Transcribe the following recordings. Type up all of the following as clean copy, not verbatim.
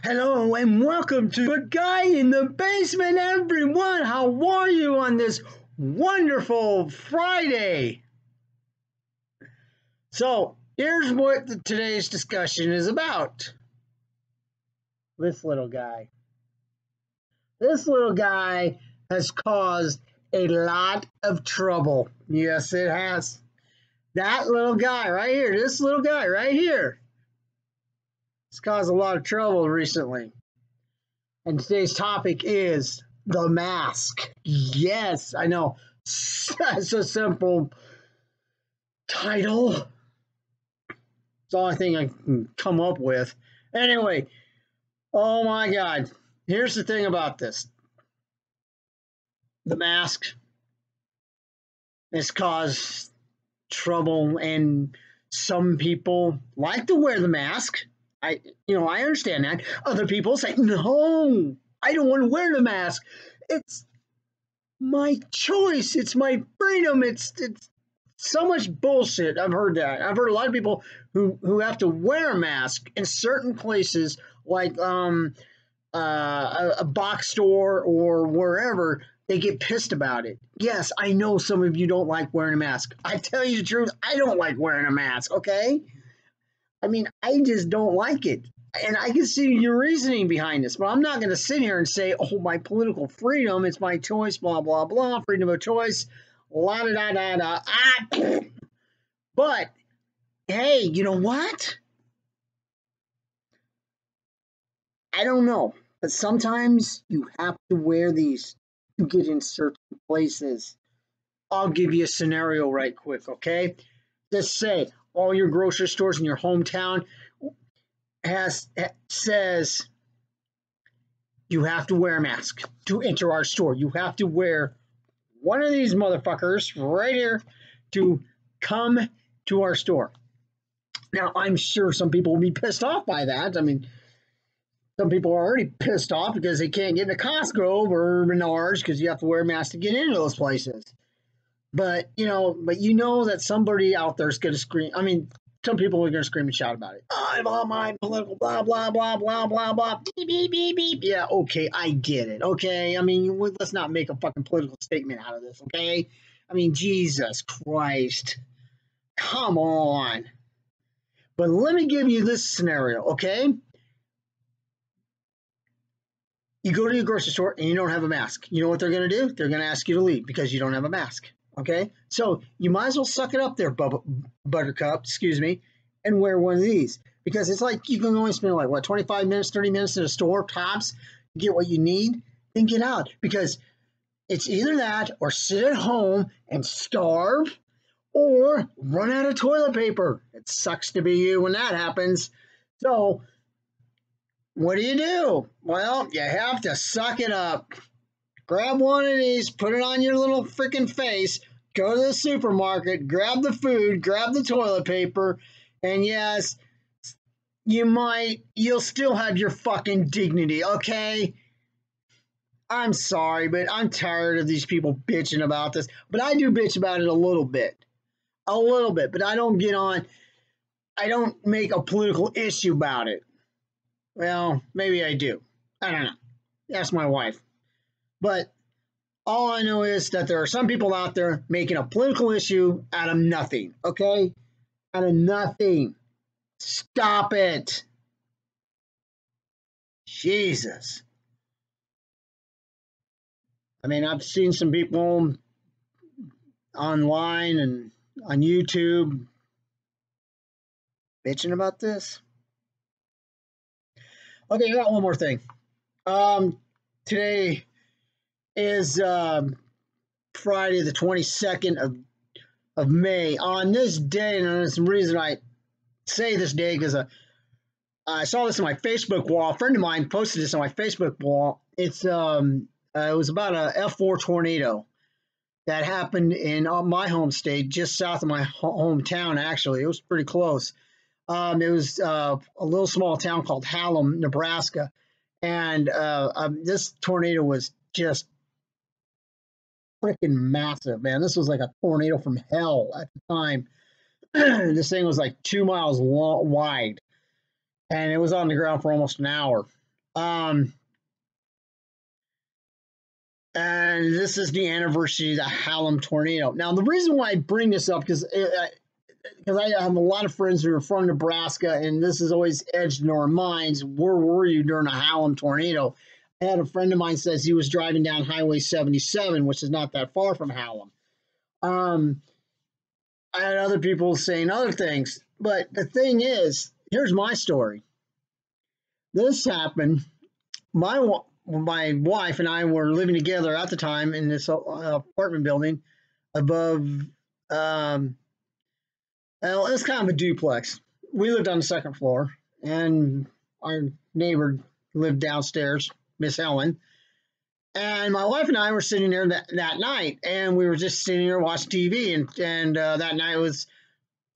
Hello and welcome to The Guy in the Basement, everyone. How are you on this wonderful Friday? So, here's what today's discussion is about. This little guy. This little guy has caused a lot of trouble. Yes, it has. That little guy right here, this little guy right here, has caused a lot of trouble recently. And today's topic is the mask. Yes, I know. That's a simple title. It's the only thing I can come up with. Anyway, oh my God. Here's the thing about this. The mask has caused trouble, and some people like to wear the mask. I understand that. Other people say, no, I don't want to wear the mask. It's my choice. It's my freedom. It's so much bullshit. I've heard that. I've heard a lot of people who have to wear a mask in certain places, like a box store or wherever. They get pissed about it. Yes, I know some of you don't like wearing a mask. I tell you the truth, I don't like wearing a mask, okay? I mean, I just don't like it. And I can see your reasoning behind this, but I'm not going to sit here and say, oh, my political freedom, it's my choice, blah, blah, blah, freedom of choice, la da da da da. Ah. But, hey, you know what? I don't know. But sometimes you have to wear these to get in certain places. I'll give you a scenario right quick, okay? Let's say all your grocery stores in your hometown says you have to wear a mask to enter our store. You have to wear one of these motherfuckers right here to come to our store. Now, I'm sure some people will be pissed off by that. I mean, some people are already pissed off because they can't get into Costco or Menards because you have to wear a mask to get into those places. But you know that somebody out there is going to scream. I mean, some people are going to scream and shout about it. I'm on my political blah, blah, blah, blah, blah, blah, beep, beep, beep, beep. Yeah, okay, I get it, okay? I mean, let's not make a fucking political statement out of this, okay? I mean, Jesus Christ. Come on. But let me give you this scenario, okay? You go to your grocery store and you don't have a mask. You know what they're going to do? They're going to ask you to leave because you don't have a mask. Okay? So you might as well suck it up there, Buttercup, and wear one of these. Because it's like you can only spend 25 minutes, 30 minutes in a store, tops, get what you need, then get out. Because it's either that or sit at home and starve or run out of toilet paper. It sucks to be you when that happens. So what do? Well, you have to suck it up. Grab one of these, put it on your little freaking face, go to the supermarket, grab the food, grab the toilet paper, and yes, you'll still have your fucking dignity, okay? I'm sorry, but I'm tired of these people bitching about this. But I do bitch about it a little bit, but I don't make a political issue about it. Well, maybe I do. I don't know. Ask my wife. But all I know is that there are some people out there making a political issue out of nothing, okay? Out of nothing. Stop it. Jesus. I mean, I've seen some people online and on YouTube bitching about this. Okay, I got one more thing. Today is Friday the 22nd of May. On this day, and there's some reason I say this day because I saw this on my Facebook wall. A friend of mine posted this on my Facebook wall. It was about a F4 tornado that happened in my home state, just south of my hometown. Actually, it was pretty close. It was a little small town called Hallam, Nebraska, and this tornado was just freaking massive, man. This was like a tornado from hell at the time. This thing was like 2 miles wide, and it was on the ground for almost an hour. And this is the anniversary of the Hallam tornado. Now, the reason why I bring this up because I have a lot of friends who are from Nebraska, and this is always edged in our minds. Where were you during a Hallam tornado? I had a friend of mine says he was driving down Highway 77, which is not that far from Hallam. I had other people saying other things, but the thing is, here's my story. This happened. My wife and I were living together at the time in this apartment building above. Well, it's kind of a duplex. We lived on the second floor, and our neighbor lived downstairs, Miss Helen. And my wife and I were sitting there that night, and we were just sitting there watching TV. And that night was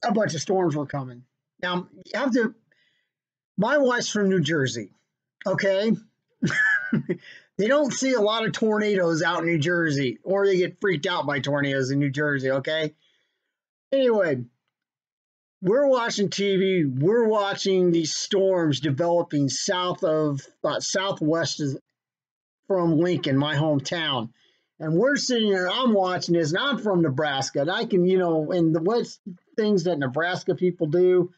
a bunch of storms were coming. Now, you have to. My wife's from New Jersey, okay? They don't see a lot of tornadoes out in New Jersey, or they get freaked out by tornadoes in New Jersey, okay? Anyway, we're watching TV. We're watching these storms developing southwest from Lincoln, my hometown. And we're sitting there, I'm watching this, and I'm from Nebraska. And I can, and what things that Nebraska people do,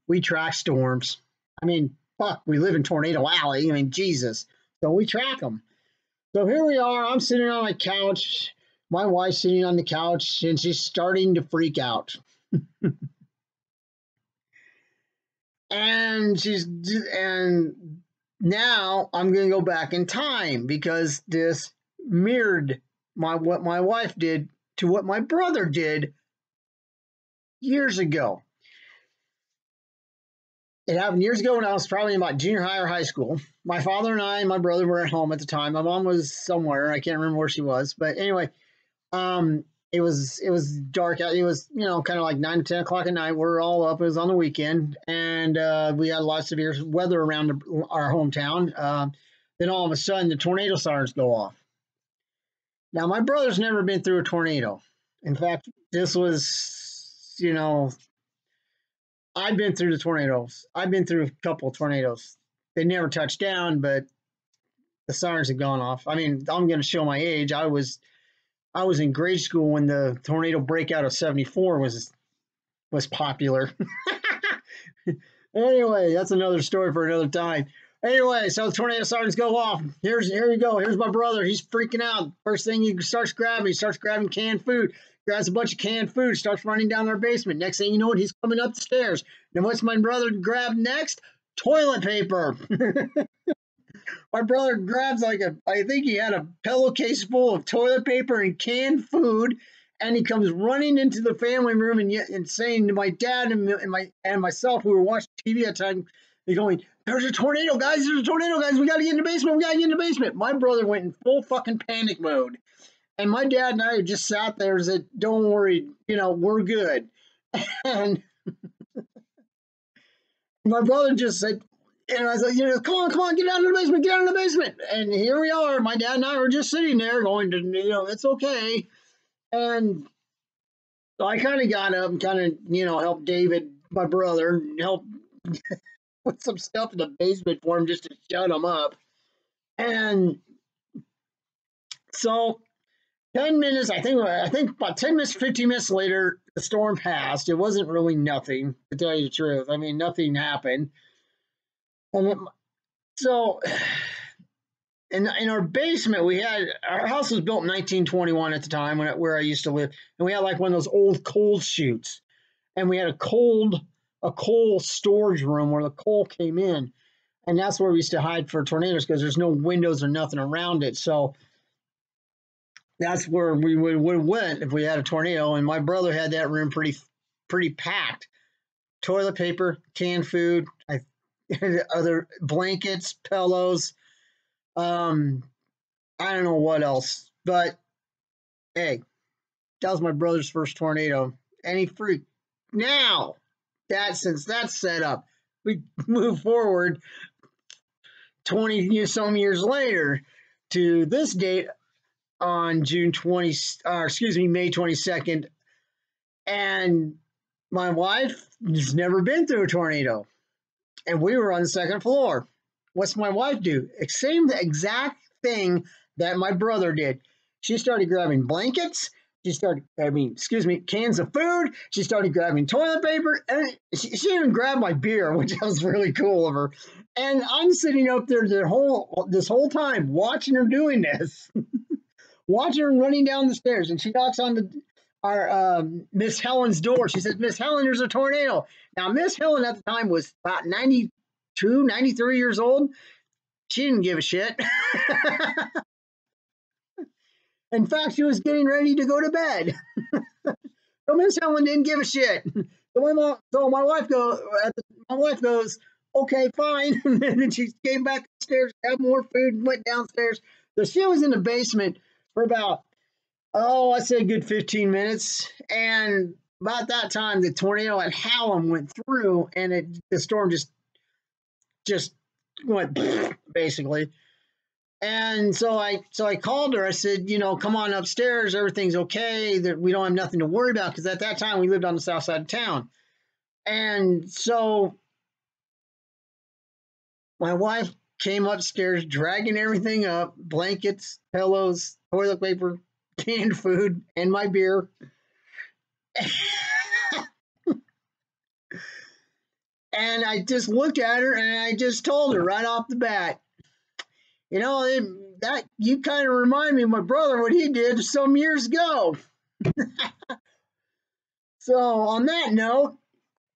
we track storms. I mean, fuck, we live in Tornado Alley. I mean, Jesus. So we track them. So here we are. I'm sitting on my couch. My wife's sitting on the couch, and she's starting to freak out. And now I'm going to go back in time because this mirrored what my wife did to what my brother did years ago. It happened years ago when I was probably in about junior high or high school. My father and I and my brother were at home at the time. My mom was somewhere. I can't remember where she was. But anyway, it was dark out. It was, kind of like 9 to 10 o'clock at night. We're all up. It was on the weekend. And we had a lot of severe weather around our hometown. Then all of a sudden, the tornado sirens go off. Now, my brother's never been through a tornado. In fact, this was, I've been through the tornadoes. I've been through a couple of tornadoes. They never touched down, but the sirens had gone off. I mean, I'm going to show my age. I was in grade school when the tornado breakout of '74 was popular. Anyway, that's another story for another time. Anyway, so the tornado sirens go off. Here you go. Here's my brother. He's freaking out. First thing he starts grabbing canned food. Grabs a bunch of canned food, starts running down our basement. Next thing you know, he's coming up the stairs. Then what's my brother grab next? Toilet paper. My brother grabs I think he had a pillowcase full of toilet paper and canned food, and he comes running into the family room and saying to my dad and myself, who were watching TV at the time, they're going, "There's a tornado, guys! There's a tornado, guys! We got to get in the basement! We got to get in the basement!" My brother went in full fucking panic mode. And my dad and I just sat there and said, "Don't worry, we're good." And my brother just said, and I was like, come on, get out of the basement, And here we are. My dad and I were just sitting there going to, it's okay. And so I kind of got up and kind of, helped David, my brother, help put some stuff in the basement for him just to shut him up. And so 10 minutes, I think about 10 minutes, 15 minutes later, the storm passed. It wasn't really nothing, to tell you the truth. I mean, nothing happened. And so in our basement, our house was built in 1921 at the time where I used to live. And we had like one of those old coal chutes. And we had a coal storage room where the coal came in. And that's where we used to hide for tornadoes because there's no windows or nothing around it. So that's where we would went if we had a tornado. And my brother had that room pretty packed. Toilet paper, canned food, other blankets, pillows. I don't know what else. But hey, that was my brother's first tornado. And he freaked. Now, since that's set up, we move forward 20-some years later to this date on May 22nd. And my wife has never been through a tornado. And we were on the second floor. what's my wife do? Same exact thing that my brother did. She started grabbing blankets. She started, cans of food. She started grabbing toilet paper. And she even grabbed my beer, which was really cool of her. And I'm sitting up there this whole time watching her doing this, watching her running down the stairs. And she knocks on our Miss Helen's door. She says, Miss Helen, there's a tornado. Now, Miss Helen at the time was about 92, 93 years old. She didn't give a shit. In fact, she was getting ready to go to bed. So Miss Helen didn't give a shit. So my wife goes, okay, fine. And then she came back upstairs, had more food, and went downstairs. So she was in the basement for about, I say a good 15 minutes. And about that time, the tornado at Hallam went through, and the storm just went basically. And so I called her. I said, come on upstairs. Everything's okay. That we don't have nothing to worry about, because at that time we lived on the south side of town. And so my wife came upstairs, dragging everything up: blankets, pillows, toilet paper, canned food, and my beer. And I just looked at her and I just told her right off the bat, that you kind of remind me of my brother, what he did some years ago. So on that note,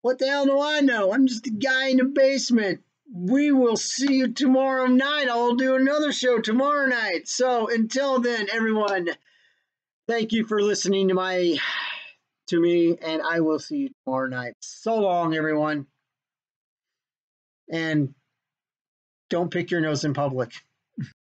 what the hell do I know? I'm just a guy in the basement. We will see you tomorrow night. I'll do another show tomorrow night. So until then, everyone, thank you for listening to me, and I will see you tomorrow night. So long, everyone. And don't pick your nose in public.